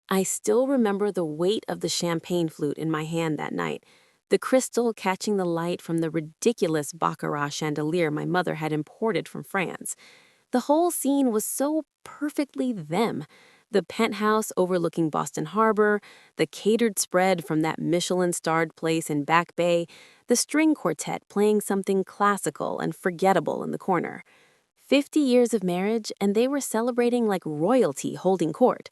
I still remember the weight of the champagne flute in my hand that night, the crystal catching the light from the ridiculous baccarat chandelier my mother had imported from France. The whole scene was so perfectly them. The penthouse overlooking Boston Harbor, the catered spread from that Michelin-starred place in Back Bay, the string quartet playing something classical and forgettable in the corner. 50 years of marriage, and they were celebrating like royalty holding court.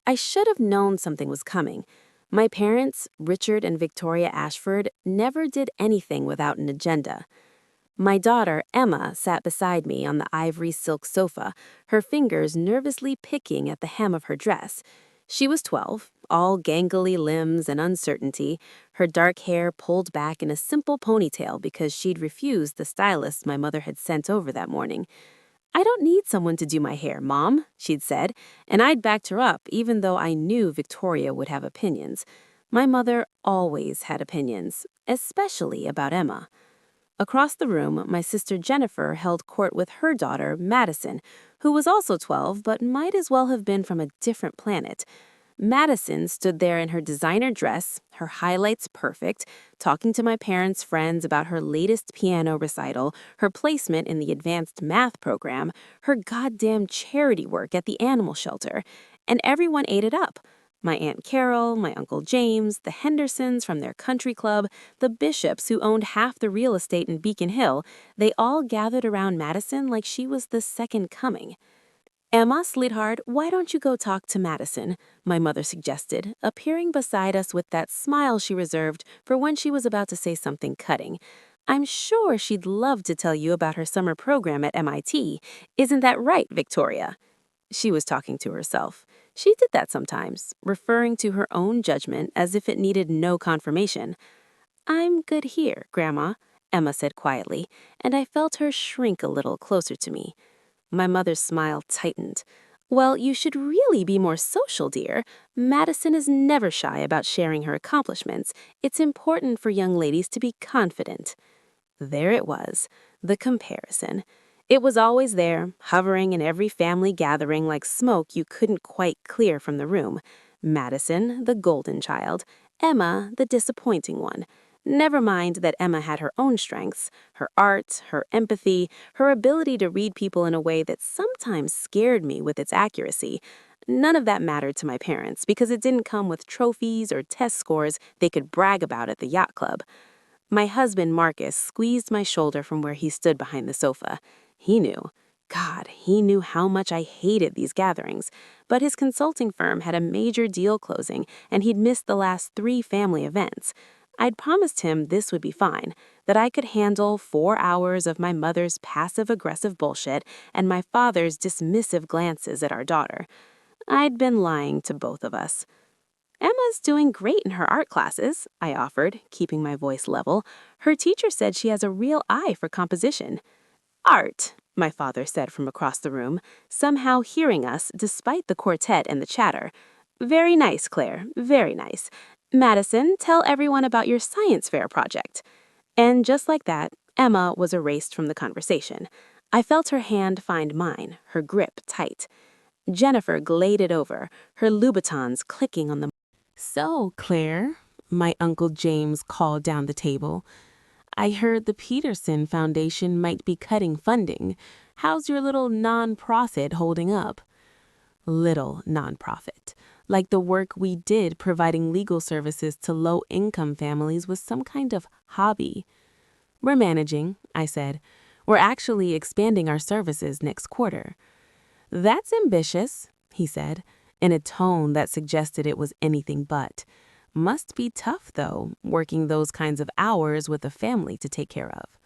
I should have known something was coming. My parents, Richard and Victoria Ashford, never did anything without an agenda. My daughter, Emma, sat beside me on the ivory silk sofa, her fingers nervously picking at the hem of her dress. She was 12, all gangly limbs and uncertainty, her dark hair pulled back in a simple ponytail because she'd refused the stylist my mother had sent over that morning. "I don't need someone to do my hair, Mom," she'd said, and I'd backed her up even though I knew Victoria would have opinions. My mother always had opinions, especially about Emma. Across the room, my sister Jennifer held court with her daughter, Madison, who was also 12 but might as well have been from a different planet. Madison stood there in her designer dress, her highlights perfect, talking to my parents' friends about her latest piano recital, her placement in the advanced math program, her goddamn charity work at the animal shelter, and everyone ate it up. My Aunt Carol, my Uncle James, the Hendersons from their country club, the Bishops who owned half the real estate in Beacon Hill, they all gathered around Madison like she was the second coming. "Emma, sweetheart, why don't you go talk to Madison?" my mother suggested, appearing beside us with that smile she reserved for when she was about to say something cutting. "I'm sure she'd love to tell you about her summer program at MIT. Isn't that right, Victoria?" She was talking to herself. She did that sometimes, referring to her own judgment as if it needed no confirmation. "I'm good here, Grandma," Emma said quietly, and I felt her shrink a little closer to me. My mother's smile tightened. "Well, you should really be more social, dear. Madison is never shy about sharing her accomplishments. It's important for young ladies to be confident." There it was, the comparison. It was always there, hovering in every family gathering like smoke you couldn't quite clear from the room. Madison, the golden child. Emma, the disappointing one. Never mind that Emma had her own strengths, her art, her empathy, her ability to read people in a way that sometimes scared me with its accuracy. None of that mattered to my parents because it didn't come with trophies or test scores they could brag about at the yacht club. My husband, Marcus, squeezed my shoulder from where he stood behind the sofa. He knew. God, he knew how much I hated these gatherings. But his consulting firm had a major deal closing, and he'd missed the last 3 family events. I'd promised him this would be fine, that I could handle 4 hours of my mother's passive-aggressive bullshit and my father's dismissive glances at our daughter. I'd been lying to both of us. "Emma's doing great in her art classes," I offered, keeping my voice level. "Her teacher said she has a real eye for composition." "Art," my father said from across the room, somehow hearing us despite the quartet and the chatter. "Very nice, Claire, very nice. Madison, tell everyone about your science fair project." And just like that, Emma was erased from the conversation. I felt her hand find mine, her grip tight. Jennifer glided over, her Louboutins clicking on the "So, Claire," my Uncle James called down the table, "I heard the Peterson Foundation might be cutting funding. How's your little non-profit holding up?" Little non-profit. Like the work we did providing legal services to low-income families was some kind of hobby. "We're managing," I said. "We're actually expanding our services next quarter." "That's ambitious," he said, in a tone that suggested it was anything but. Must be tough, though, working those kinds of hours with a family to take care of.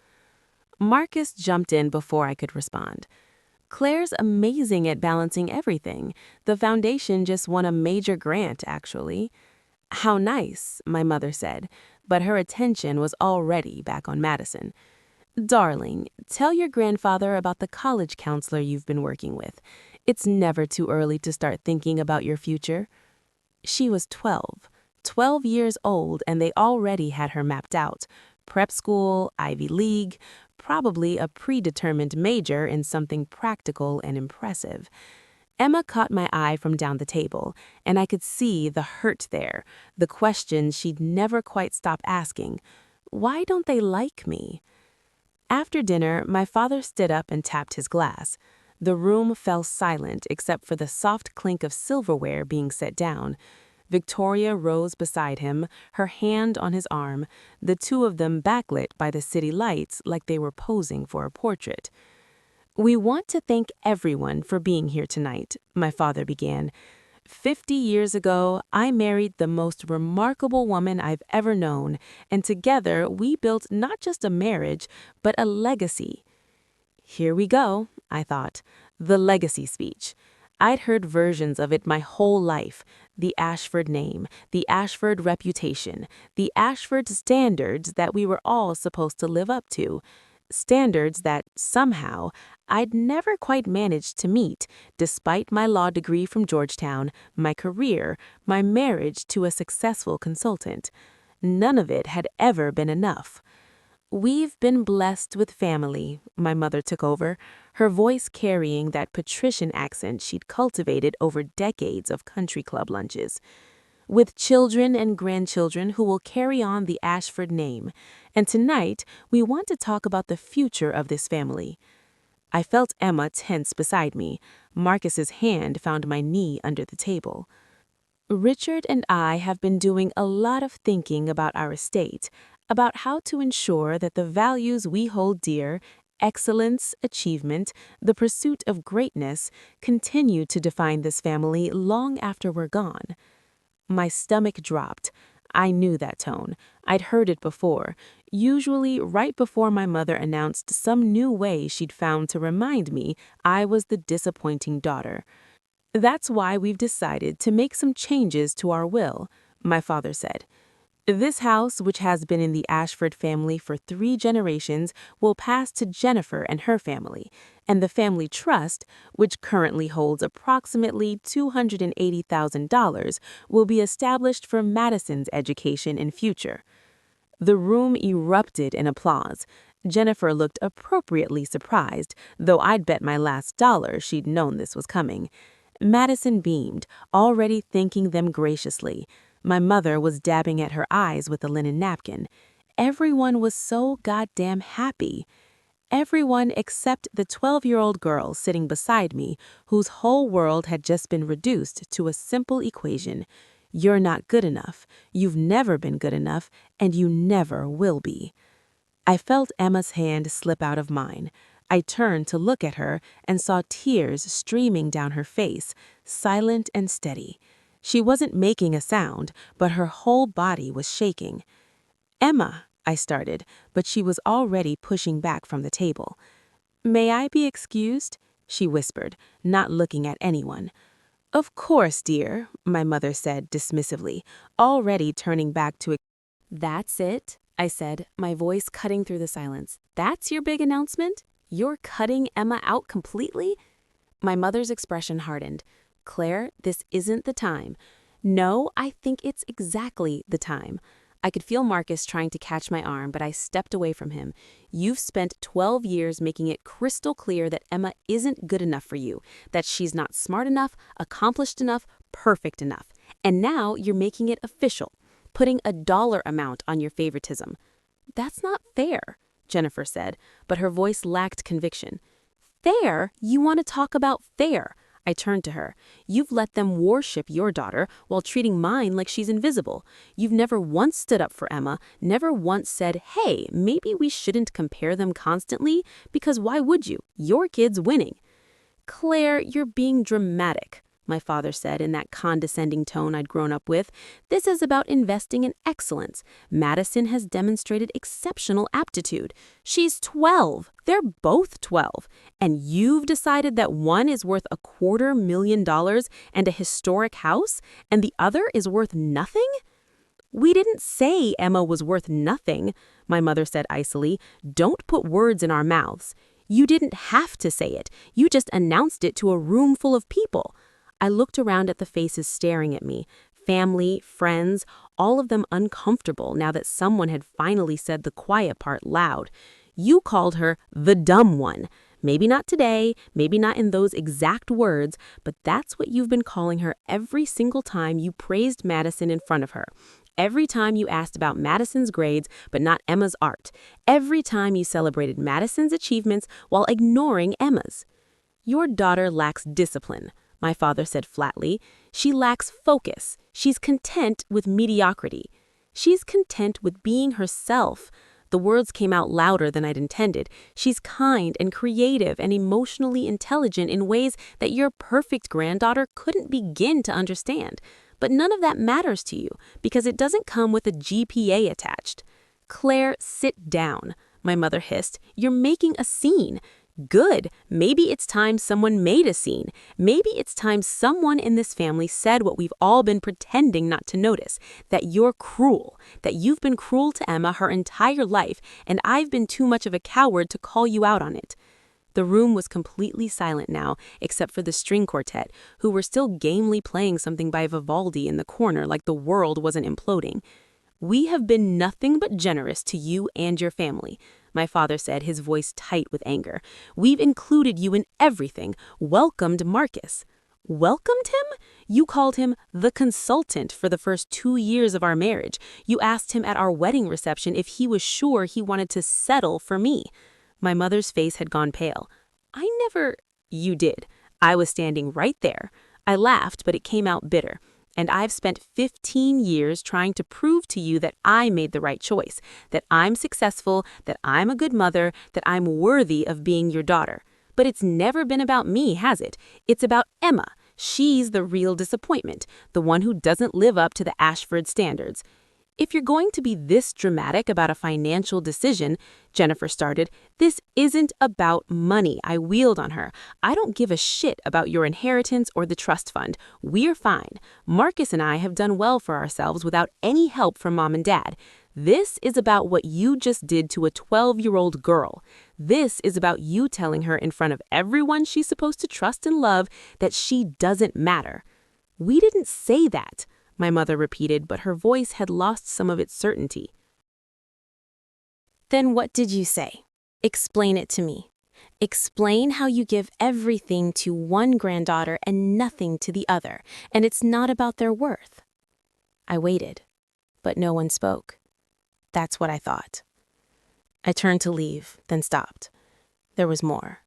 Marcus jumped in before I could respond. "Claire's amazing at balancing everything. The foundation just won a major grant, actually." "How nice," my mother said, but her attention was already back on Madison. "Darling, tell your grandfather about the college counselor you've been working with. It's never too early to start thinking about your future." She was 12 years old, and they already had her mapped out. Prep school, Ivy League, probably a predetermined major in something practical and impressive. Emma caught my eye from down the table, and I could see the hurt there, the questions she'd never quite stop asking. Why don't they like me? After dinner, my father stood up and tapped his glass. The room fell silent except for the soft clink of silverware being set down. Victoria rose beside him, her hand on his arm, the two of them backlit by the city lights like they were posing for a portrait. "We want to thank everyone for being here tonight," my father began. "50 years ago, I married the most remarkable woman I've ever known, and together we built not just a marriage, but a legacy." Here we go, I thought. The legacy speech. I'd heard versions of it my whole life. The Ashford name, the Ashford reputation, the Ashford standards that we were all supposed to live up to. Standards that, somehow, I'd never quite managed to meet, despite my law degree from Georgetown, my career, my marriage to a successful consultant. None of it had ever been enough. "We've been blessed with family," my mother took over, her voice carrying that patrician accent she'd cultivated over decades of country club lunches. "With children and grandchildren who will carry on the Ashford name. And tonight, we want to talk about the future of this family." I felt Emma tense beside me. Marcus's hand found my knee under the table. "Richard and I have been doing a lot of thinking about our estate, about how to ensure that the values we hold dear, excellence, achievement, the pursuit of greatness, continue to define this family long after we're gone." My stomach dropped. I knew that tone. I'd heard it before, usually right before my mother announced some new way she'd found to remind me I was the disappointing daughter. "That's why we've decided to make some changes to our will," my father said. "This house, which has been in the Ashford family for 3 generations, will pass to Jennifer and her family, and the family trust, which currently holds approximately $280,000, will be established for Madison's education and future." The room erupted in applause. Jennifer looked appropriately surprised, though I'd bet my last dollar she'd known this was coming. Madison beamed, already thanking them graciously. My mother was dabbing at her eyes with a linen napkin. Everyone was so goddamn happy. Everyone except the 12-year-old girl sitting beside me, whose whole world had just been reduced to a simple equation. You're not good enough, you've never been good enough, and you never will be. I felt Emma's hand slip out of mine. I turned to look at her and saw tears streaming down her face, silent and steady. She wasn't making a sound, but her whole body was shaking. "Emma," I started, but she was already pushing back from the table. "May I be excused?" she whispered, not looking at anyone. "Of course, dear," my mother said dismissively, already turning back to it. "That's it?" I said, my voice cutting through the silence. "That's your big announcement? You're cutting Emma out completely?" My mother's expression hardened. "Claire, this isn't the time." "No, I think it's exactly the time." I could feel Marcus trying to catch my arm, but I stepped away from him. "You've spent 12 years making it crystal clear that Emma isn't good enough for you, that she's not smart enough, accomplished enough, perfect enough. And now you're making it official, putting a dollar amount on your favoritism." "That's not fair," Jennifer said, but her voice lacked conviction. "Fair? You want to talk about fair?" I turned to her. "You've let them worship your daughter while treating mine like she's invisible. You've never once stood up for Emma, never once said, hey, maybe we shouldn't compare them constantly, because why would you? Your kid's winning." "Claire, you're being dramatic," my father said in that condescending tone I'd grown up with. "This is about investing in excellence. Madison has demonstrated exceptional aptitude. She's 12. They're both 12. And you've decided that one is worth $250,000 and a historic house, and the other is worth nothing?" "We didn't say Emma was worth nothing," my mother said icily. "Don't put words in our mouths. You didn't have to say it. You just announced it to a room full of people." I looked around at the faces staring at me, family, friends, all of them uncomfortable now that someone had finally said the quiet part loud. "You called her the dumb one. Maybe not today, maybe not in those exact words, but that's what you've been calling her every single time you praised Madison in front of her. Every time you asked about Madison's grades, but not Emma's art. Every time you celebrated Madison's achievements while ignoring Emma's. Your daughter lacks discipline, my father said flatly. She lacks focus. She's content with mediocrity. She's content with being herself. The words came out louder than I'd intended. She's kind and creative and emotionally intelligent in ways that your perfect granddaughter couldn't begin to understand. But none of that matters to you because it doesn't come with a GPA attached. Claire, sit down, my mother hissed. You're making a scene. Good. Maybe it's time someone made a scene. Maybe it's time someone in this family said what we've all been pretending not to notice, that you're cruel, that you've been cruel to Emma her entire life, and I've been too much of a coward to call you out on it. The room was completely silent now, except for the string quartet, who were still gamely playing something by Vivaldi in the corner like the world wasn't imploding. We have been nothing but generous to you and your family, my father said, his voice tight with anger. We've included you in everything, welcomed Marcus. Welcomed him? You called him the consultant for the first 2 years of our marriage. You asked him at our wedding reception if he was sure he wanted to settle for me. My mother's face had gone pale. I never... You did. I was standing right there. I laughed, but it came out bitter. And I've spent 15 years trying to prove to you that I made the right choice, that I'm successful, that I'm a good mother, that I'm worthy of being your daughter. But it's never been about me, has it? It's about Emma. She's the real disappointment, the one who doesn't live up to the Ashford standards. If you're going to be this dramatic about a financial decision, Jennifer started, this isn't about money I wheeled on her. I don't give a shit about your inheritance or the trust fund. We're fine. Marcus and I have done well for ourselves without any help from Mom and Dad. This is about what you just did to a 12-year-old girl. This is about you telling her in front of everyone she's supposed to trust and love that she doesn't matter. We didn't say that, my mother repeated, but her voice had lost some of its certainty. Then what did you say? Explain it to me. Explain how you give everything to one granddaughter and nothing to the other, and it's not about their worth. I waited, but no one spoke. That's what I thought. I turned to leave, then stopped. There was more.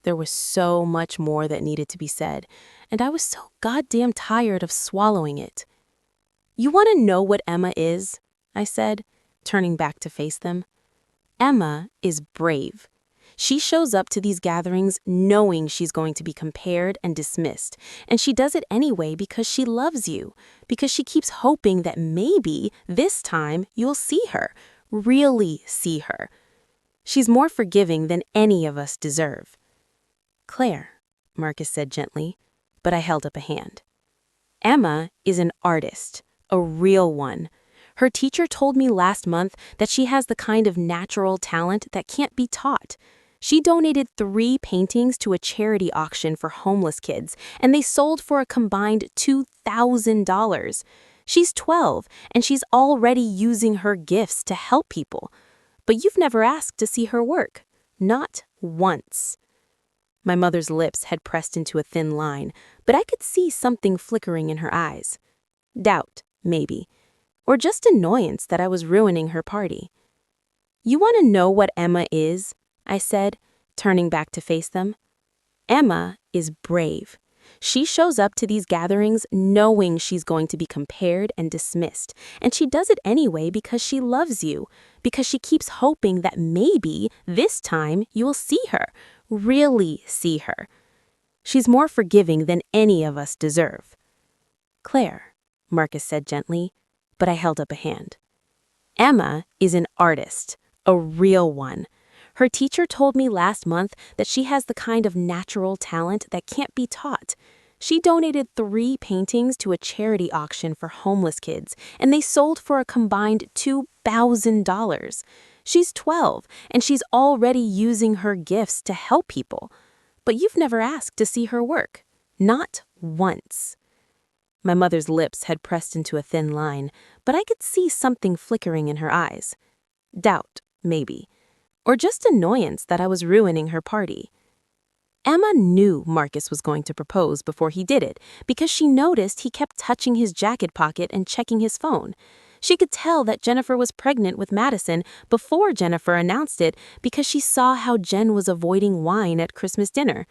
There was so much more that needed to be said, and I was so goddamn tired of swallowing it. You want to know what Emma is? I said, turning back to face them. Emma is brave. She shows up to these gatherings knowing she's going to be compared and dismissed, and she does it anyway because she loves you, because she keeps hoping that maybe this time you'll see her, really see her. She's more forgiving than any of us deserve. Claire, Marcus said gently, but I held up a hand. Emma is an artist. A real one. Her teacher told me last month that she has the kind of natural talent that can't be taught. She donated 3 paintings to a charity auction for homeless kids, and they sold for a combined $2,000. She's 12, and she's already using her gifts to help people. But you've never asked to see her work. Not once. My mother's lips had pressed into a thin line, but I could see something flickering in her eyes. Doubt. Maybe. Or just annoyance that I was ruining her party. You want to know what Emma is? I said, turning back to face them. Emma is brave. She shows up to these gatherings knowing she's going to be compared and dismissed, and she does it anyway because she loves you, because she keeps hoping that maybe this time you'll see her, really see her. She's more forgiving than any of us deserve. Claire, Marcus said gently, but I held up a hand. Emma is an artist, a real one. Her teacher told me last month that she has the kind of natural talent that can't be taught. She donated 3 paintings to a charity auction for homeless kids, and they sold for a combined $2,000. She's 12, and she's already using her gifts to help people. But you've never asked to see her work. Not once. My mother's lips had pressed into a thin line, but I could see something flickering in her eyes. Doubt, maybe. Or just annoyance that I was ruining her party. Emma knew Marcus was going to propose before he did it because she noticed he kept touching his jacket pocket and checking his phone. She could tell that Jennifer was pregnant with Madison before Jennifer announced it because she saw how Jen was avoiding wine at Christmas dinner.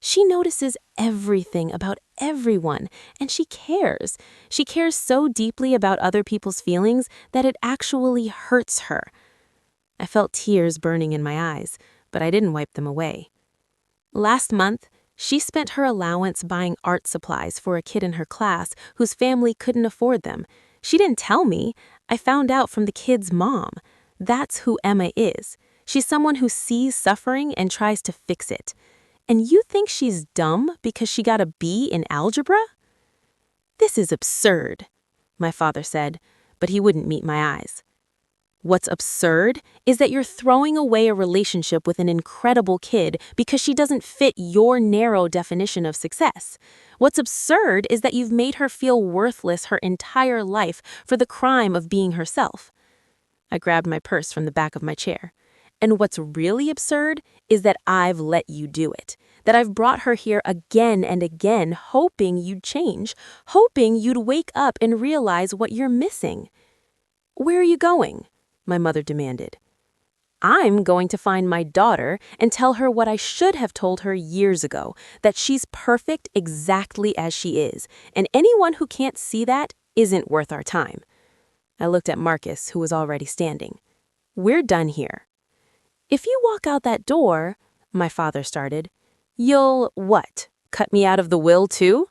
She notices everything about everyone, and she cares. She cares so deeply about other people's feelings that it actually hurts her. I felt tears burning in my eyes, but I didn't wipe them away. Last month, she spent her allowance buying art supplies for a kid in her class whose family couldn't afford them. She didn't tell me. I found out from the kid's mom. That's who Emma is. She's someone who sees suffering and tries to fix it. And you think she's dumb because she got a B in algebra? This is absurd, my father said, but he wouldn't meet my eyes. What's absurd is that you're throwing away a relationship with an incredible kid because she doesn't fit your narrow definition of success. What's absurd is that you've made her feel worthless her entire life for the crime of being herself. I grabbed my purse from the back of my chair. And what's really absurd is that I've let you do it, that I've brought her here again and again hoping you'd change, hoping you'd wake up and realize what you're missing. Where are you going? My mother demanded. I'm going to find my daughter and tell her what I should have told her years ago, that she's perfect exactly as she is, and anyone who can't see that isn't worth our time. I looked at Marcus, who was already standing. We're done here. If you walk out that door, my father started, you'll, what, cut me out of the will too?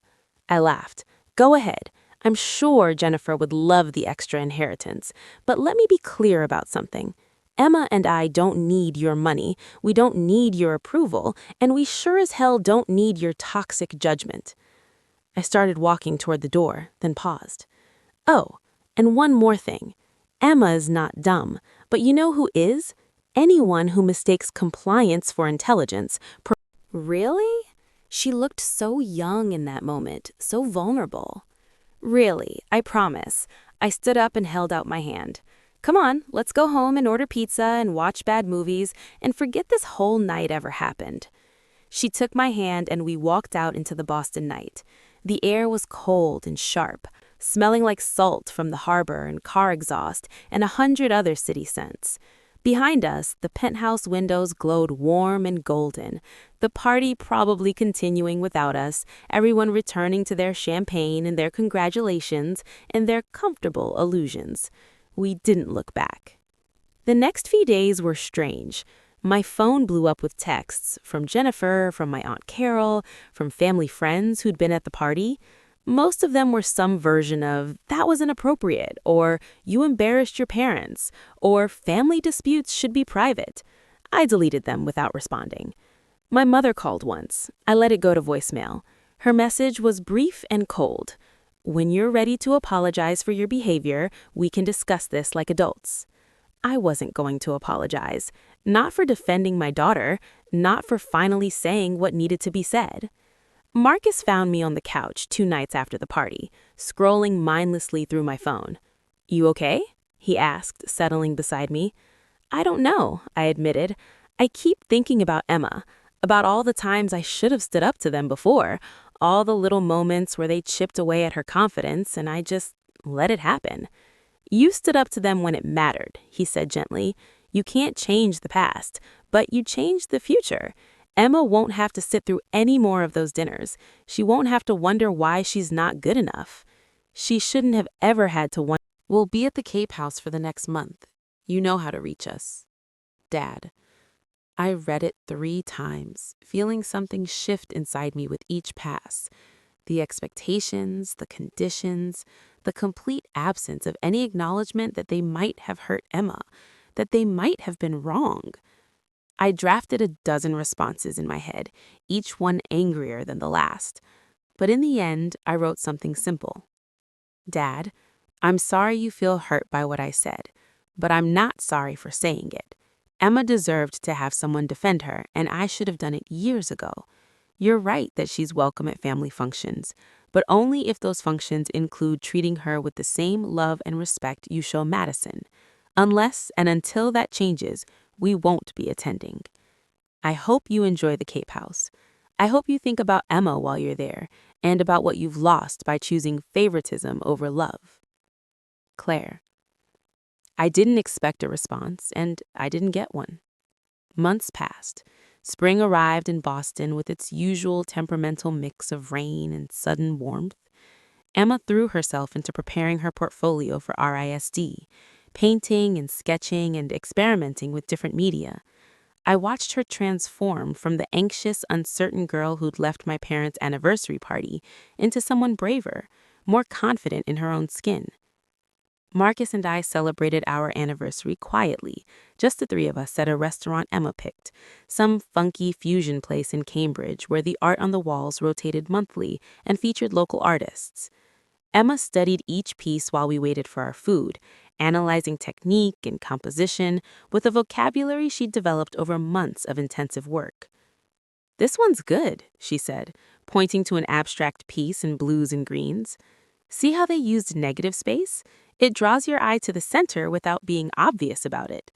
I laughed. Go ahead. I'm sure Jennifer would love the extra inheritance, but let me be clear about something. Emma and I don't need your money, we don't need your approval, and we sure as hell don't need your toxic judgment. I started walking toward the door, then paused. Oh, and one more thing. Emma's not dumb, but you know who is? Anyone who mistakes compliance for intelligence. Really? She looked so young in that moment, so vulnerable. Really, I promise. I stood up and held out my hand. Come on, let's go home and order pizza and watch bad movies and forget this whole night ever happened. She took my hand and we walked out into the Boston night. The air was cold and sharp, smelling like salt from the harbor and car exhaust and 100 other city scents. Behind us, the penthouse windows glowed warm and golden, the party probably continuing without us, everyone returning to their champagne and their congratulations and their comfortable illusions. We didn't look back. The next few days were strange. My phone blew up with texts from Jennifer, from my Aunt Carol, from family friends who'd been at the party. Most of them were some version of, that was inappropriate, or you embarrassed your parents, or family disputes should be private. I deleted them without responding. My mother called once. I let it go to voicemail. Her message was brief and cold. When you're ready to apologize for your behavior, we can discuss this like adults. I wasn't going to apologize. Not for defending my daughter, not for finally saying what needed to be said. Marcus found me on the couch 2 nights after the party, scrolling mindlessly through my phone. You okay? He asked, settling beside me. I don't know, I admitted. I keep thinking about Emma, about all the times I should have stood up to them before, all the little moments where they chipped away at her confidence and I just let it happen. You stood up to them when it mattered, he said gently. You can't change the past, but you changed the future. Emma won't have to sit through any more of those dinners. She won't have to wonder why she's not good enough. She shouldn't have ever had to wonder. We'll be at the Cape House for the next month. You know how to reach us. Dad. I read it 3 times, feeling something shift inside me with each pass. The expectations, the conditions, the complete absence of any acknowledgement that they might have hurt Emma, that they might have been wrong. I drafted a dozen responses in my head, each one angrier than the last. But in the end, I wrote something simple. Dad, I'm sorry you feel hurt by what I said, but I'm not sorry for saying it. Emma deserved to have someone defend her, and I should have done it years ago. You're right that she's welcome at family functions, but only if those functions include treating her with the same love and respect you show Madison. Unless and until that changes, we won't be attending. I hope you enjoy the Cape House. I hope you think about Emma while you're there, and about what you've lost by choosing favoritism over love. Claire. I didn't expect a response, and I didn't get one. Months passed. Spring arrived in Boston with its usual temperamental mix of rain and sudden warmth. Emma threw herself into preparing her portfolio for RISD, painting and sketching and experimenting with different media. I watched her transform from the anxious, uncertain girl who'd left my parents' anniversary party into someone braver, more confident in her own skin. Marcus and I celebrated our anniversary quietly, just the three of us at a restaurant Emma picked, some funky fusion place in Cambridge where the art on the walls rotated monthly and featured local artists. Emma studied each piece while we waited for our food, analyzing technique and composition with a vocabulary she'd developed over months of intensive work. "This one's good," she said, pointing to an abstract piece in blues and greens. "See how they used negative space? It draws your eye to the center without being obvious about it."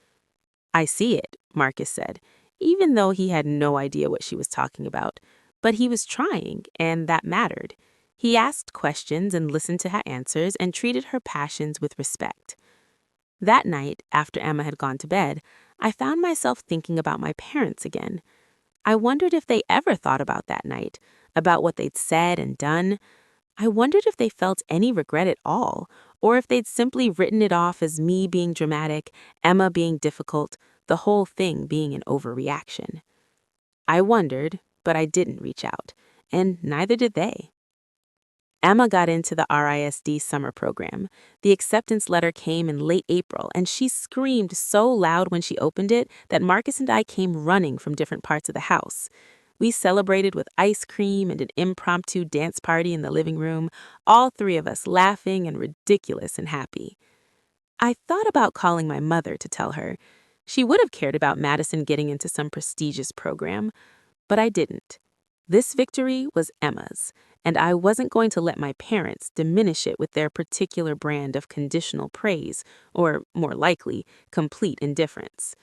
"I see it," Marcus said, even though he had no idea what she was talking about. But he was trying, and that mattered. He asked questions and listened to her answers and treated her passions with respect. That night, after Emma had gone to bed, I found myself thinking about my parents again. I wondered if they ever thought about that night, about what they'd said and done. I wondered if they felt any regret at all, or if they'd simply written it off as me being dramatic, Emma being difficult, the whole thing being an overreaction. I wondered, but I didn't reach out, and neither did they. Emma got into the RISD summer program. The acceptance letter came in late April, and she screamed so loud when she opened it that Marcus and I came running from different parts of the house. We celebrated with ice cream and an impromptu dance party in the living room, all three of us laughing and ridiculous and happy. I thought about calling my mother to tell her. She would have cared about Madison getting into some prestigious program, but I didn't. This victory was Emma's, and I wasn't going to let my parents diminish it with their particular brand of conditional praise, or, more likely, complete indifference.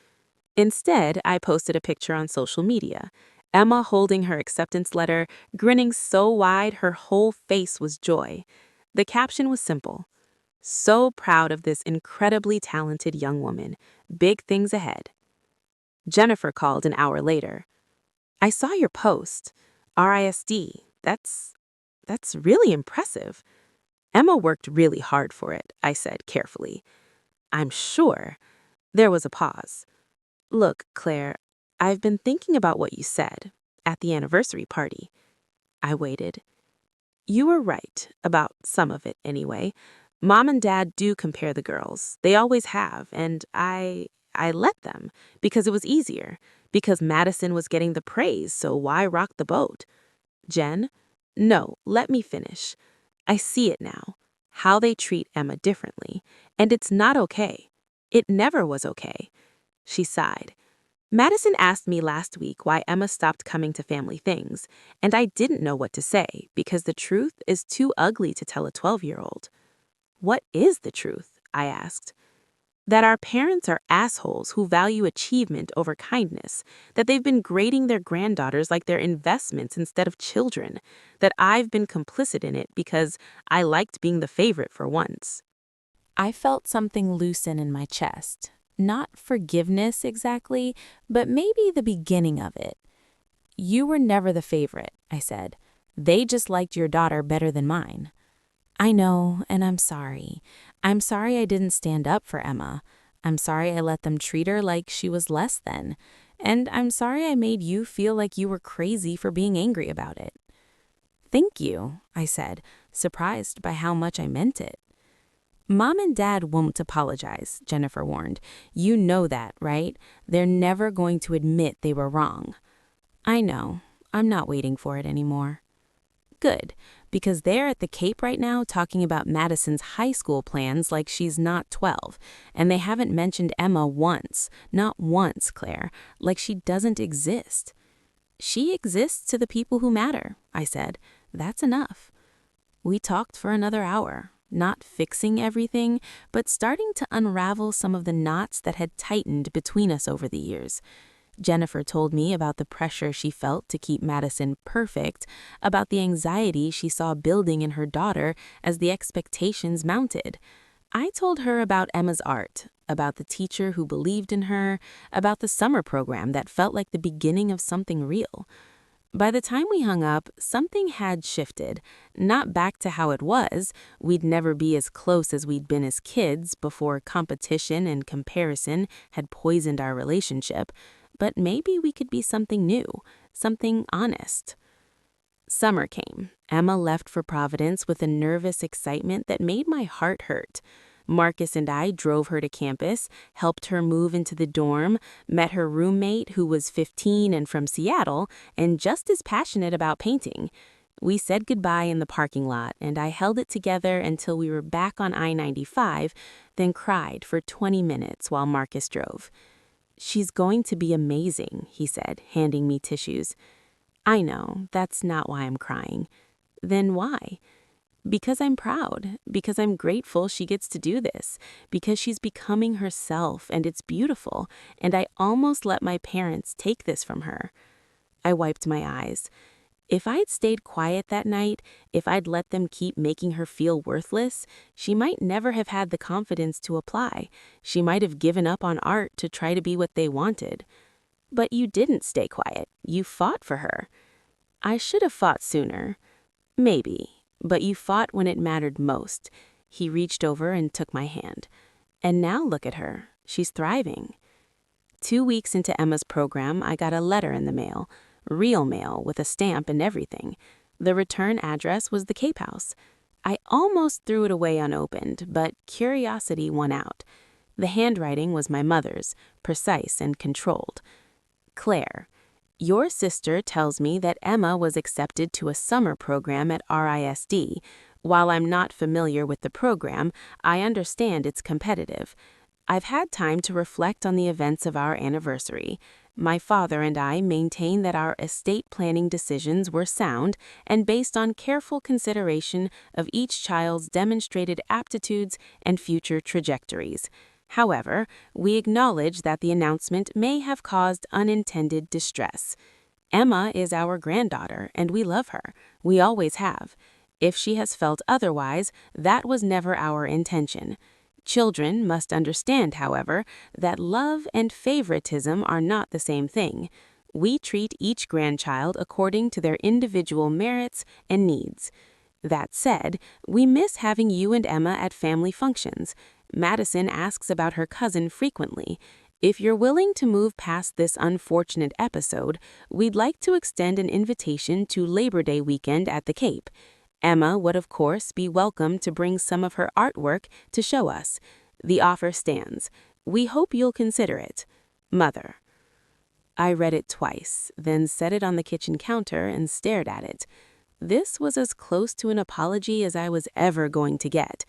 Instead, I posted a picture on social media. Emma holding her acceptance letter, grinning so wide her whole face was joy. The caption was simple. "So proud of this incredibly talented young woman. Big things ahead." Jennifer called an hour later. "I saw your post. RISD. That's really impressive." "Emma worked really hard for it," I said carefully. "I'm sure." There was a pause. "Look, Claire, I've been thinking about what you said at the anniversary party." I waited. "You were right, about some of it anyway. Mom and Dad do compare the girls. They always have, and I let them, because it was easier, because Madison was getting the praise, so why rock the boat?" "Jen, no, let me finish. I see it now, how they treat Emma differently, and it's not okay. It never was okay." She sighed. "Madison asked me last week why Emma stopped coming to family things, and I didn't know what to say because the truth is too ugly to tell a 12-year-old. "What is the truth?" I asked. "That our parents are assholes who value achievement over kindness, that they've been grading their granddaughters like they're investments instead of children, that I've been complicit in it because I liked being the favorite for once." I felt something loosen in my chest. Not forgiveness exactly, but maybe the beginning of it. "You were never the favorite," I said. "They just liked your daughter better than mine." "I know, and I'm sorry. I'm sorry I didn't stand up for Emma. I'm sorry I let them treat her like she was less than. And I'm sorry I made you feel like you were crazy for being angry about it." "Thank you," I said, surprised by how much I meant it. "Mom and Dad won't apologize," Jennifer warned. "You know that, right? They're never going to admit they were wrong." "I know. I'm not waiting for it anymore." "Good, because they're at the Cape right now talking about Madison's high school plans like she's not 12, and they haven't mentioned Emma once, not once, Claire, like she doesn't exist." "She exists to the people who matter," I said. "That's enough." We talked for another hour, not fixing everything, but starting to unravel some of the knots that had tightened between us over the years. Jennifer told me about the pressure she felt to keep Madison perfect, about the anxiety she saw building in her daughter as the expectations mounted. I told her about Emma's art, about the teacher who believed in her, about the summer program that felt like the beginning of something real. By the time we hung up, something had shifted. Not back to how it was. We'd never be as close as we'd been as kids before competition and comparison had poisoned our relationship. But maybe we could be something new, something honest. Summer came. Emma left for Providence with a nervous excitement that made my heart hurt. Marcus and I drove her to campus, helped her move into the dorm, met her roommate who was 15 and from Seattle and just as passionate about painting. We said goodbye in the parking lot, and I held it together until we were back on I-95, then cried for 20 minutes while Marcus drove. "She's going to be amazing," he said, handing me tissues. I know, that's not why I'm crying. Then why? Because I'm proud, because I'm grateful she gets to do this, because she's becoming herself and it's beautiful, and I almost let my parents take this from her. I wiped my eyes. If I'd stayed quiet that night, if I'd let them keep making her feel worthless, she might never have had the confidence to apply. She might have given up on art to try to be what they wanted. But you didn't stay quiet. You fought for her. I should have fought sooner. Maybe. But you fought when it mattered most. He reached over and took my hand. And now look at her. She's thriving. 2 weeks into Emma's program, I got a letter in the mail. Real mail with a stamp and everything. The return address was the Cape House. I almost threw it away unopened, but curiosity won out. The handwriting was my mother's, precise and controlled. Claire, your sister tells me that Emma was accepted to a summer program at RISD. While I'm not familiar with the program, I understand it's competitive. I've had time to reflect on the events of our anniversary. My father and I maintain that our estate planning decisions were sound and based on careful consideration of each child's demonstrated aptitudes and future trajectories. However, we acknowledge that the announcement may have caused unintended distress. Emma is our granddaughter, and we love her. We always have. If she has felt otherwise, that was never our intention. Children must understand, however, that love and favoritism are not the same thing. We treat each grandchild according to their individual merits and needs. That said, we miss having you and Emma at family functions. Madison asks about her cousin frequently. If you're willing to move past this unfortunate episode, we'd like to extend an invitation to Labor Day weekend at the Cape. Emma would of course be welcome to bring some of her artwork to show us. The offer stands. We hope you'll consider it. Mother. I read it twice, then set it on the kitchen counter and stared at it. This was as close to an apology as I was ever going to get.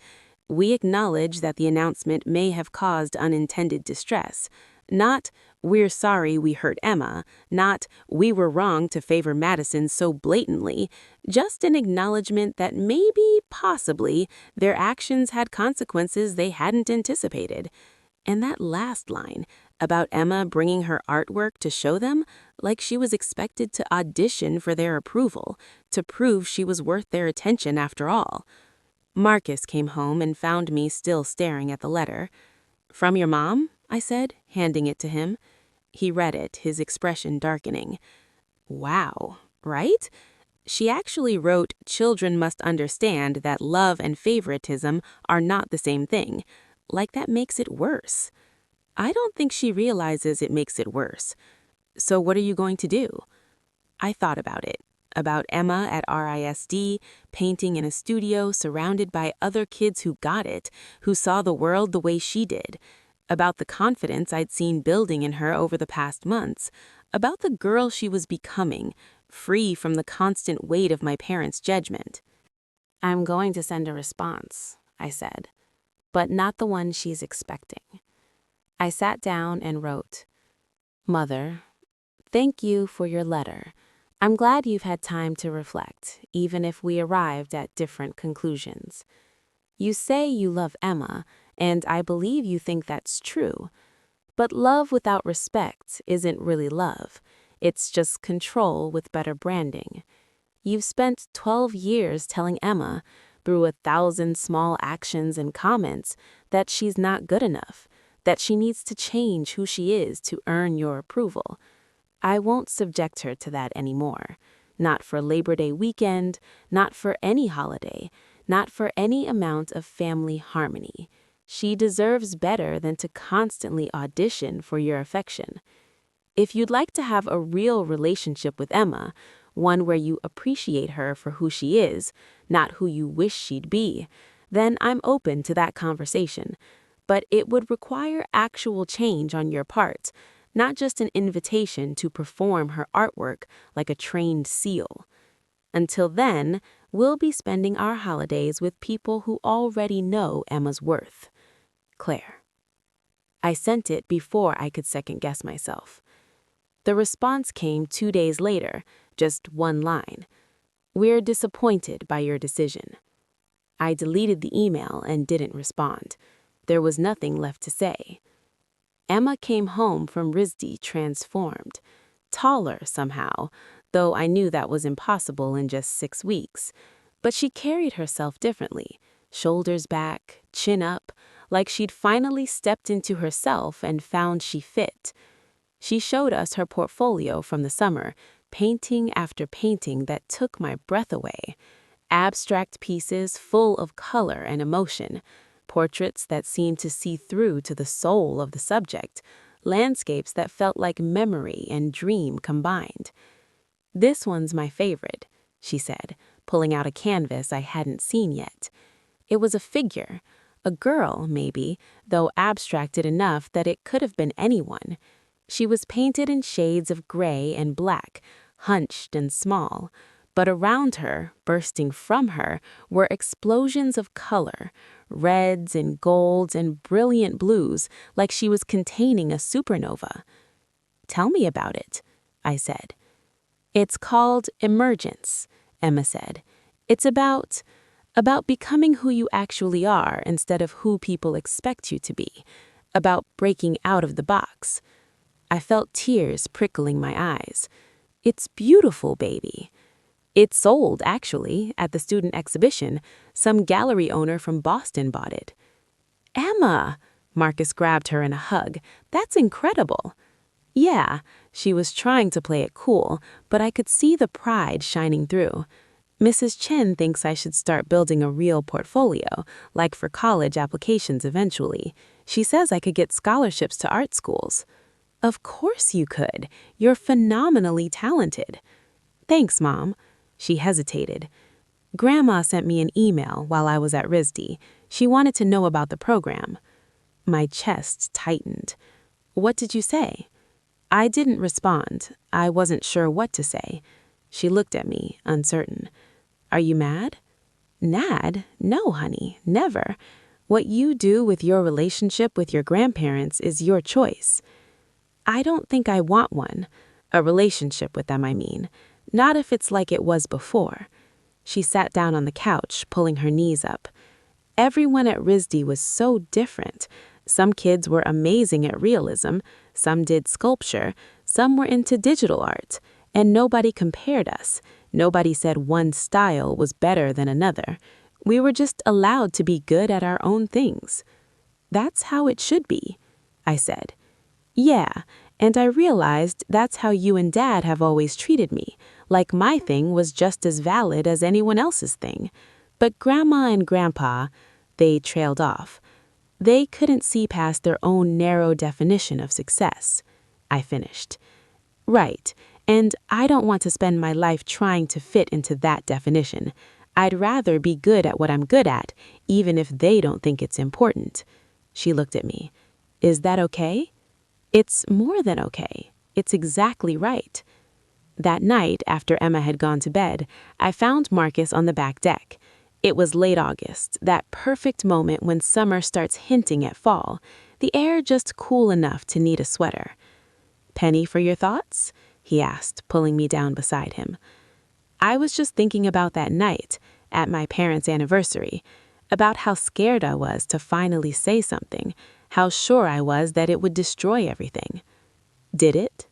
We acknowledge that the announcement may have caused unintended distress. Not, we're sorry we hurt Emma. Not, we were wrong to favor Madison so blatantly. Just an acknowledgement that maybe, possibly, their actions had consequences they hadn't anticipated. And that last line, about Emma bringing her artwork to show them, like she was expected to audition for their approval, to prove she was worth their attention after all. Marcus came home and found me still staring at the letter. "From your mom?" I said, handing it to him. He read it, his expression darkening. Wow, right? She actually wrote, "Children must understand that love and favoritism are not the same thing." Like that makes it worse. I don't think she realizes it makes it worse. So what are you going to do? I thought about it. About Emma at RISD, painting in a studio surrounded by other kids who got it, who saw the world the way she did. About the confidence I'd seen building in her over the past months. About the girl she was becoming, free from the constant weight of my parents' judgment. "I'm going to send a response," I said, "but not the one she's expecting." I sat down and wrote, "Mother, thank you for your letter. I'm glad you've had time to reflect, even if we arrived at different conclusions. You say you love Emma, and I believe you think that's true. But love without respect isn't really love. It's just control with better branding. You've spent 12 years telling Emma, through 1,000 small actions and comments, that she's not good enough, that she needs to change who she is to earn your approval. I won't subject her to that anymore. Not for Labor Day weekend, not for any holiday, not for any amount of family harmony. She deserves better than to constantly audition for your affection. If you'd like to have a real relationship with Emma, one where you appreciate her for who she is, not who you wish she'd be, then I'm open to that conversation. But it would require actual change on your part, not just an invitation to perform her artwork like a trained seal. Until then, we'll be spending our holidays with people who already know Emma's worth. Claire. I sent it before I could second-guess myself. The response came 2 days later, just one line. "We're disappointed by your decision." I deleted the email and didn't respond. There was nothing left to say. Emma came home from RISD transformed. Taller somehow, though I knew that was impossible in just 6 weeks. But she carried herself differently, shoulders back, chin up, like she'd finally stepped into herself and found she fit. She showed us her portfolio from the summer, painting after painting that took my breath away. Abstract pieces full of color and emotion, portraits that seemed to see through to the soul of the subject, landscapes that felt like memory and dream combined. "This one's my favorite," she said, pulling out a canvas I hadn't seen yet. It was a figure, a girl maybe, though abstracted enough that it could have been anyone. She was painted in shades of gray and black, hunched and small, but around her, bursting from her, were explosions of color, reds and golds and brilliant blues, like she was containing a supernova. "Tell me about it," I said. "It's called Emergence," Emma said. "It's about becoming who you actually are instead of who people expect you to be, about breaking out of the box." I felt tears prickling my eyes. "It's beautiful, baby." "It sold, actually, at the student exhibition. Some gallery owner from Boston bought it." "Emma!" Marcus grabbed her in a hug. "That's incredible." Yeah, she was trying to play it cool, but I could see the pride shining through. "Mrs. Chen thinks I should start building a real portfolio, like for college applications eventually. She says I could get scholarships to art schools." "Of course you could. You're phenomenally talented." "Thanks, Mom." She hesitated. "Grandma sent me an email while I was at RISD. She wanted to know about the program." My chest tightened. "What did you say?" I didn't respond. I wasn't sure what to say. She looked at me, uncertain. "Are you mad?" "Mad? No, honey, never. What you do with your relationship with your grandparents is your choice." "I don't think I want one. A relationship with them, I mean. Not if it's like it was before." She sat down on the couch, pulling her knees up. "Everyone at RISD was so different. Some kids were amazing at realism, some did sculpture, some were into digital art, and nobody compared us. Nobody said one style was better than another. We were just allowed to be good at our own things." "That's how it should be," I said. "Yeah, and I realized that's how you and Dad have always treated me, like my thing was just as valid as anyone else's thing. But Grandma and Grandpa," they trailed off. "They couldn't see past their own narrow definition of success." I finished. "Right, and I don't want to spend my life trying to fit into that definition. I'd rather be good at what I'm good at, even if they don't think it's important." She looked at me. "Is that okay?" "It's more than okay. It's exactly right." That night, after Emma had gone to bed, I found Marcus on the back deck. It was late August, that perfect moment when summer starts hinting at fall, the air just cool enough to need a sweater. "Penny for your thoughts?" he asked, pulling me down beside him. "I was just thinking about that night, at my parents' anniversary. about how scared I was to finally say something, how sure I was that it would destroy everything. Did it?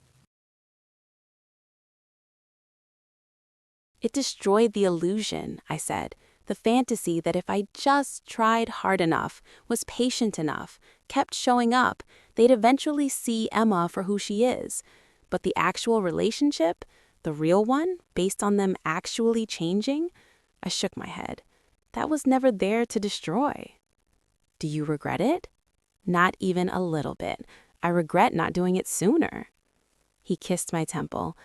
It destroyed the illusion, I said, the fantasy that if I just tried hard enough, was patient enough, kept showing up, they'd eventually see Emma for who she is. But the actual relationship, the real one, based on them actually changing, I shook my head. That was never there to destroy. Do you regret it? Not even a little bit. I regret not doing it sooner. He kissed my temple.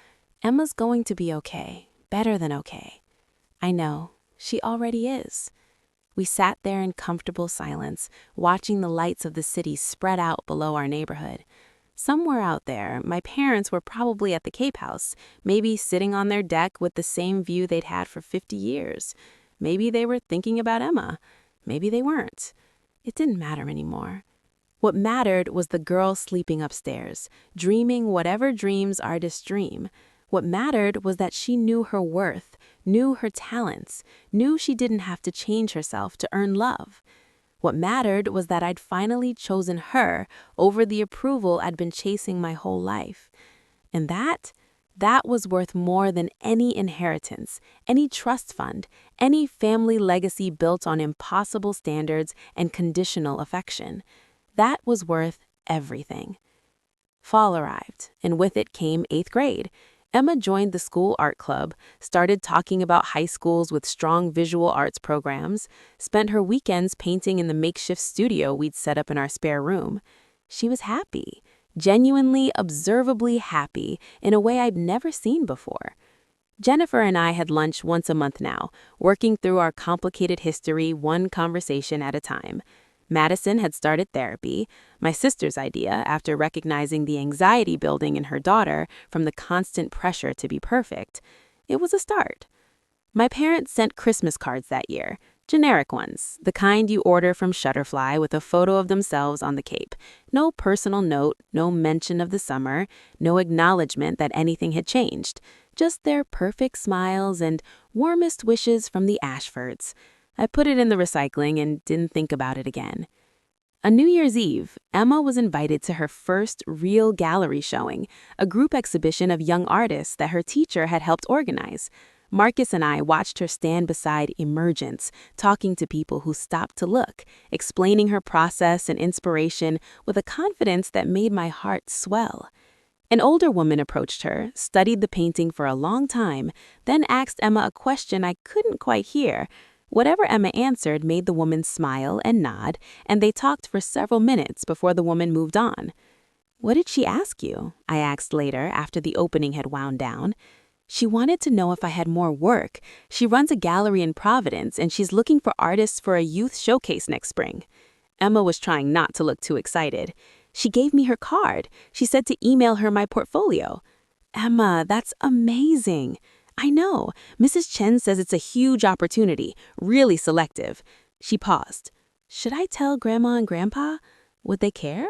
Emma's going to be okay. Better than okay. I know. She already is. We sat there in comfortable silence, watching the lights of the city spread out below our neighborhood. Somewhere out there, my parents were probably at the Cape House, maybe sitting on their deck with the same view they'd had for 50 years. Maybe they were thinking about Emma. Maybe they weren't. It didn't matter anymore. What mattered was the girl sleeping upstairs, dreaming whatever dreams artists dream. What mattered was that she knew her worth, knew her talents, knew she didn't have to change herself to earn love. What mattered was that I'd finally chosen her over the approval I'd been chasing my whole life. And that was worth more than any inheritance, any trust fund, any family legacy built on impossible standards and conditional affection. That was worth everything. Fall arrived, and with it came 8th grade. Emma joined the school art club, started talking about high schools with strong visual arts programs, spent her weekends painting in the makeshift studio we'd set up in our spare room. She was happy, genuinely, observably happy, in a way I'd never seen before. Jennifer and I had lunch once a month now, working through our complicated history one conversation at a time. Madison had started therapy, my sister's idea after recognizing the anxiety building in her daughter from the constant pressure to be perfect. It was a start. My parents sent Christmas cards that year, generic ones, the kind you order from Shutterfly with a photo of themselves on the Cape. No personal note, no mention of the summer, no acknowledgement that anything had changed. Just their perfect smiles and warmest wishes from the Ashfords. I put it in the recycling and didn't think about it again. On New Year's Eve, Emma was invited to her first real gallery showing, a group exhibition of young artists that her teacher had helped organize. Marcus and I watched her stand beside Emergence, talking to people who stopped to look, explaining her process and inspiration with a confidence that made my heart swell. An older woman approached her, studied the painting for a long time, then asked Emma a question I couldn't quite hear. Whatever Emma answered made the woman smile and nod, and they talked for several minutes before the woman moved on. "What did she ask you?" I asked later after the opening had wound down. "She wanted to know if I had more work. She runs a gallery in Providence, and she's looking for artists for a youth showcase next spring." Emma was trying not to look too excited. "She gave me her card. She said to email her my portfolio." "Emma, that's amazing." "I know. Mrs. Chen says it's a huge opportunity, really selective." She paused. "Should I tell Grandma and Grandpa? Would they care?"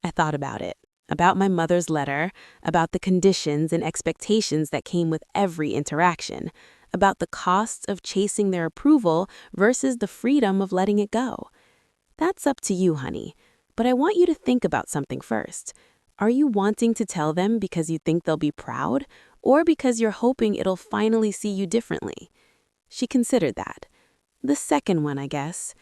I thought about it, about my mother's letter, about the conditions and expectations that came with every interaction, about the costs of chasing their approval versus the freedom of letting it go. That's up to you, honey. But I want you to think about something first. Are you wanting to tell them because you think they'll be proud, or because you're hoping it'll finally see you differently? She considered that. The second one, I guess.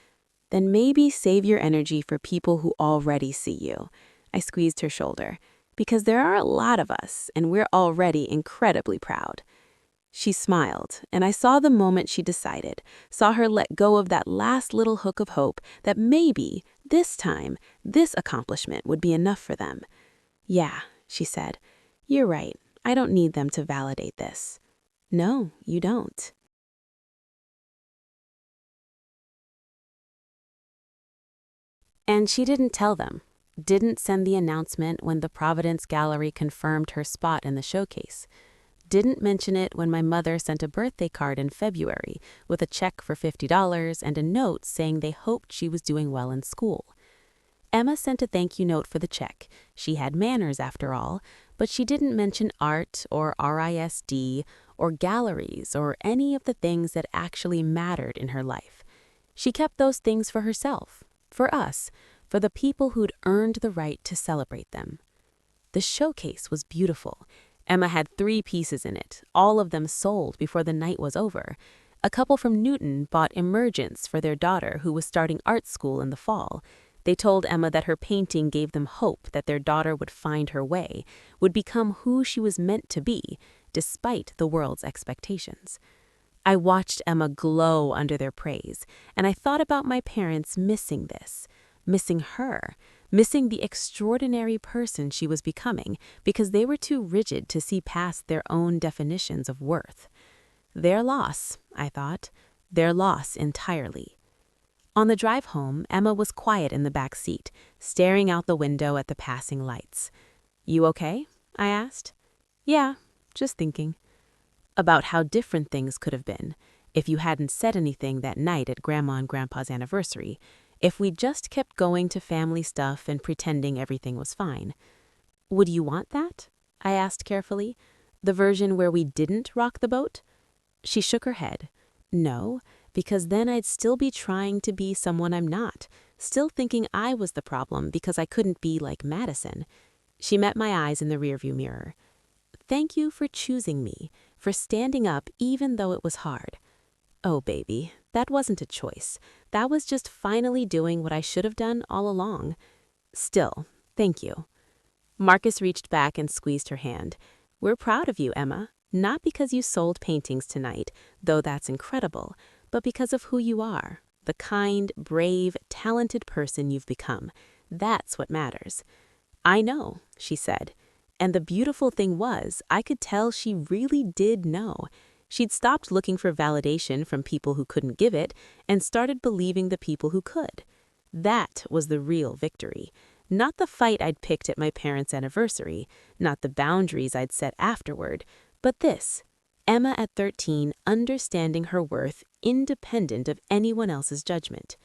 Then maybe save your energy for people who already see you. I squeezed her shoulder. Because there are a lot of us, and we're already incredibly proud. She smiled, and I saw the moment she decided, saw her let go of that last little hook of hope that maybe, this time, this accomplishment would be enough for them. "Yeah," she said, "you're right. I don't need them to validate this." "No, you don't." And she didn't tell them, didn't send the announcement when the Providence Gallery confirmed her spot in the showcase, didn't mention it when my mother sent a birthday card in February with a check for $50 and a note saying they hoped she was doing well in school. Emma sent a thank you note for the check. She had manners after all, but she didn't mention art or RISD or galleries or any of the things that actually mattered in her life. She kept those things for herself, for us, for the people who'd earned the right to celebrate them. The showcase was beautiful. Emma had 3 pieces in it, all of them sold before the night was over. A couple from Newton bought emergence for their daughter who was starting art school in the fall. They told Emma that her painting gave them hope that their daughter would find her way, would become who she was meant to be, despite the world's expectations. I watched Emma glow under their praise, and I thought about my parents missing this, missing her, missing the extraordinary person she was becoming because they were too rigid to see past their own definitions of worth. Their loss, I thought, their loss entirely. On the drive home, Emma was quiet in the back seat, staring out the window at the passing lights. "You okay?" I asked. "Yeah, just thinking." About how different things could have been if you hadn't said anything that night at Grandma and Grandpa's anniversary, if we just kept going to family stuff and pretending everything was fine. "Would you want that?" I asked carefully. "The version where we didn't rock the boat?" She shook her head. "No, because then I'd still be trying to be someone I'm not, still thinking I was the problem because I couldn't be like Madison." She met my eyes in the rearview mirror. "Thank you for choosing me, for standing up even though it was hard." "Oh, baby, that wasn't a choice. That was just finally doing what I should have done all along. Still, thank you." Marcus reached back and squeezed her hand. "We're proud of you, Emma, not because you sold paintings tonight, though that's incredible, but because of who you are, the kind, brave, talented person you've become. That's what matters." "I know," she said. And the beautiful thing was, I could tell she really did know. She'd stopped looking for validation from people who couldn't give it and started believing the people who could. That was the real victory. Not the fight I'd picked at my parents' anniversary, not the boundaries I'd set afterward, but this, Emma at 13 understanding her worth independent of anyone else's judgment.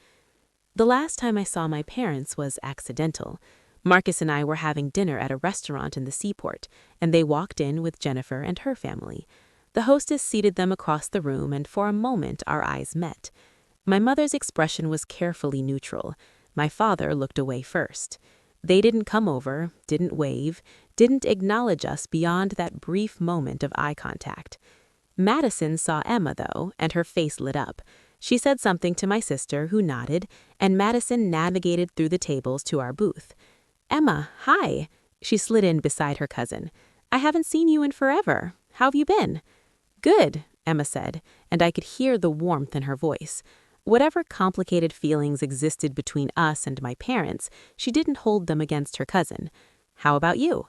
The last time I saw my parents was accidental. Marcus and I were having dinner at a restaurant in the seaport, and they walked in with Jennifer and her family. The hostess seated them across the room, and for a moment our eyes met. My mother's expression was carefully neutral. My father looked away first. They didn't come over, didn't wave, didn't acknowledge us beyond that brief moment of eye contact. Madison saw Emma, though, and her face lit up. She said something to my sister, who nodded, and Madison navigated through the tables to our booth. "Emma, hi." She slid in beside her cousin. "I haven't seen you in forever. How have you been?" "Good," Emma said, and I could hear the warmth in her voice. Whatever complicated feelings existed between us and my parents, she didn't hold them against her cousin. "How about you?"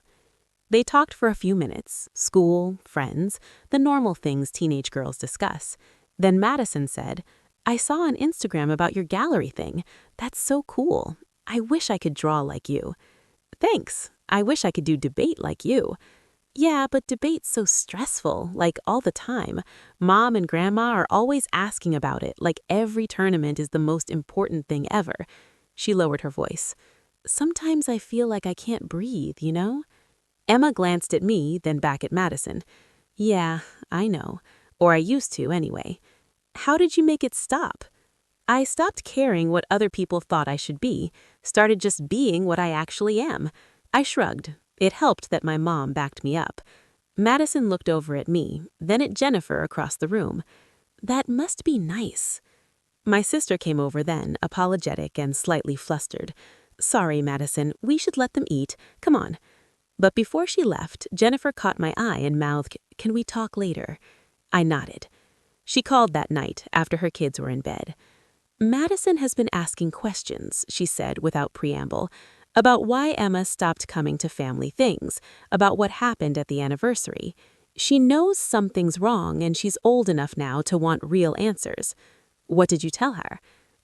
They talked for a few minutes, school, friends, the normal things teenage girls discuss. Then Madison said, "I saw on Instagram about your gallery thing. That's so cool. I wish I could draw like you." "Thanks. I wish I could do debate like you." "Yeah, but debate's so stressful, like all the time. Mom and Grandma are always asking about it, like every tournament is the most important thing ever." She lowered her voice. "Sometimes I feel like I can't breathe, you know?" Emma glanced at me, then back at Madison. "Yeah, I know. Or I used to, anyway." "How did you make it stop?" "I stopped caring what other people thought I should be, started just being what I actually am." I shrugged. It helped that my mom backed me up. Madison looked over at me, then at Jennifer across the room. "That must be nice." My sister came over then, apologetic and slightly flustered. "Sorry, Madison, we should let them eat. Come on." But before she left, Jennifer caught my eye and mouthed, "Can we talk later?" I nodded. She called that night after her kids were in bed. "Madison has been asking questions," she said without preamble, "about why Emma stopped coming to family things, about what happened at the anniversary. She knows something's wrong and she's old enough now to want real answers." "What did you tell her?"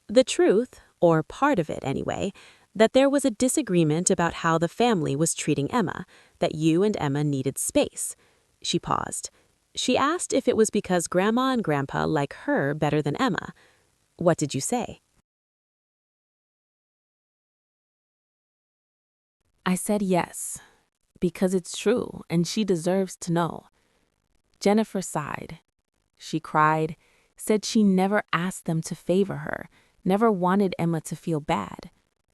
"The truth, or part of it anyway, that there was a disagreement about how the family was treating Emma, that you and Emma needed space." She paused. She asked if it was because Grandma and Grandpa like her better than Emma. "What did you say?" I said yes, because it's true and she deserves to know. Jennifer sighed. She cried, said she never asked them to favor her. never wanted Emma to feel bad.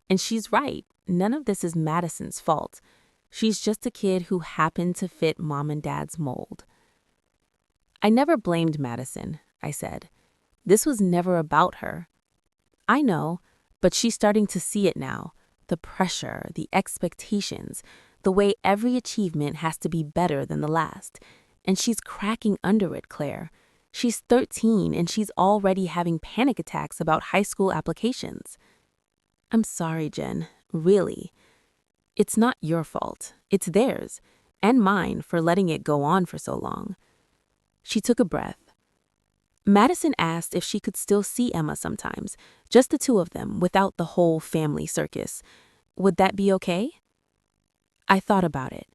And she's right, none of this is Madison's fault. She's just a kid who happened to fit Mom and Dad's mold. I never blamed Madison, I said. This was never about her. I know, but she's starting to see it now. The pressure, the expectations, the way every achievement has to be better than the last. And she's cracking under it, Claire. She's 13 and she's already having panic attacks about high school applications. I'm sorry, Jen, really. It's not your fault. It's theirs, and mine for letting it go on for so long. She took a breath. Madison asked if she could still see Emma sometimes, just the two of them, without the whole family circus. Would that be okay? I thought about it.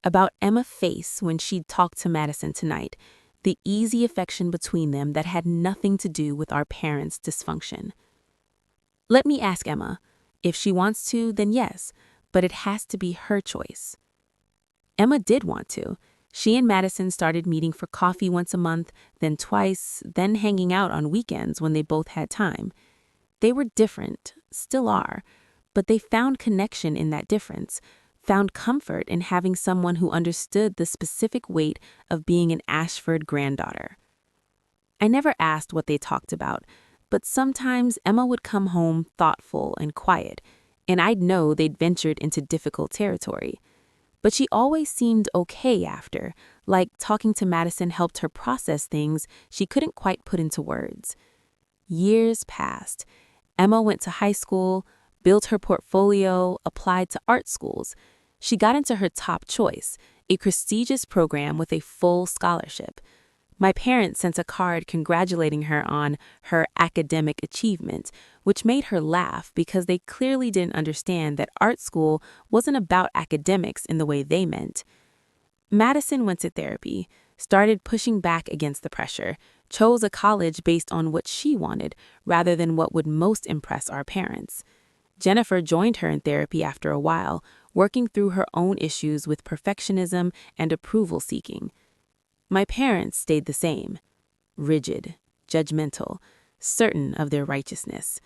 About Emma's face when she'd talked to Madison tonight, the easy affection between them that had nothing to do with our parents' dysfunction. Let me ask Emma. If she wants to, then yes, but it has to be her choice. Emma did want to. She and Madison started meeting for coffee once a month, then twice, then hanging out on weekends when they both had time. They were different, still are, but they found connection in that difference, found comfort in having someone who understood the specific weight of being an Ashford granddaughter. I never asked what they talked about, but sometimes Emma would come home thoughtful and quiet, and I'd know they'd ventured into difficult territory. But she always seemed okay after, like talking to Madison helped her process things she couldn't quite put into words. Years passed. Emma went to high school, built her portfolio, applied to art schools. She got into her top choice, a prestigious program with a full scholarship. My parents sent a card congratulating her on her academic achievement, which made her laugh because they clearly didn't understand that art school wasn't about academics in the way they meant. Madison went to therapy, started pushing back against the pressure, chose a college based on what she wanted rather than what would most impress our parents. Jennifer joined her in therapy after a while, working through her own issues with perfectionism and approval seeking. My parents stayed the same, rigid, judgmental, certain of their righteousness.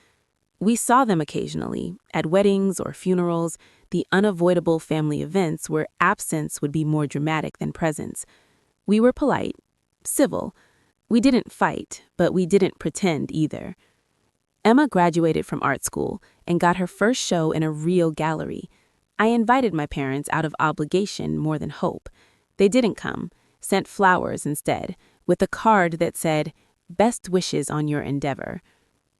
We saw them occasionally, at weddings or funerals, the unavoidable family events where absence would be more dramatic than presence. We were polite, civil. We didn't fight, but we didn't pretend either. Emma graduated from art school and got her first show in a real gallery. I invited my parents out of obligation more than hope. They didn't come. Sent flowers instead, with a card that said, "Best wishes on your endeavor."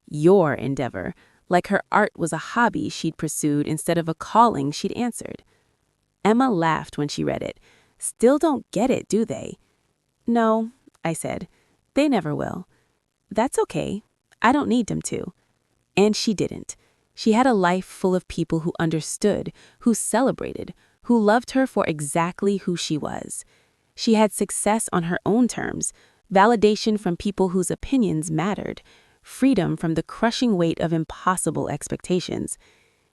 Your endeavor, like her art was a hobby she'd pursued instead of a calling she'd answered. Emma laughed when she read it. Still don't get it, do they? No, I said. They never will. That's okay. I don't need them to. And she didn't. She had a life full of people who understood, who celebrated, who loved her for exactly who she was. She had success on her own terms, validation from people whose opinions mattered, freedom from the crushing weight of impossible expectations.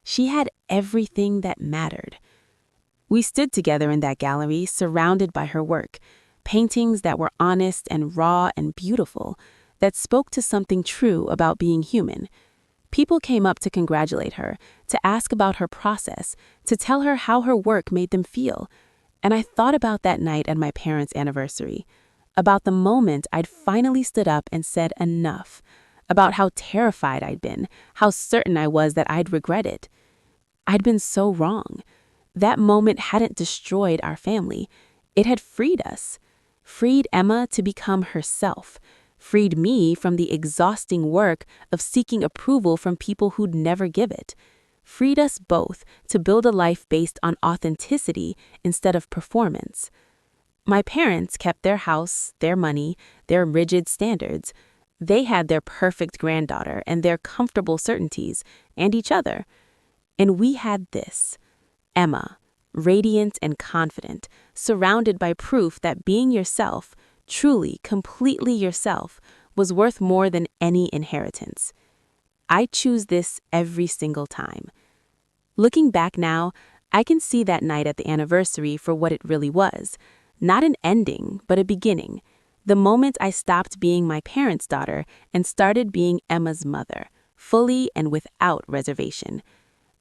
She had everything that mattered. We stood together in that gallery, surrounded by her work, paintings that were honest and raw and beautiful, that spoke to something true about being human. People came up to congratulate her, to ask about her process, to tell her how her work made them feel. And I thought about that night at my parents' anniversary, about the moment I'd finally stood up and said enough, about how terrified I'd been, how certain I was that I'd regret it. I'd been so wrong. That moment hadn't destroyed our family. It had freed us, freed Emma to become herself, freed me from the exhausting work of seeking approval from people who'd never give it. Freed us both to build a life based on authenticity instead of performance. My parents kept their house, their money, their rigid standards. They had their perfect granddaughter and their comfortable certainties, and each other. And we had this, Emma, radiant and confident, surrounded by proof that being yourself, truly, completely yourself, was worth more than any inheritance. I choose this every single time. Looking back now, I can see that night at the anniversary for what it really was. Not an ending, but a beginning. The moment I stopped being my parents' daughter and started being Emma's mother, fully and without reservation.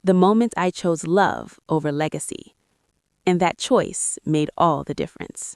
The moment I chose love over legacy. And that choice made all the difference.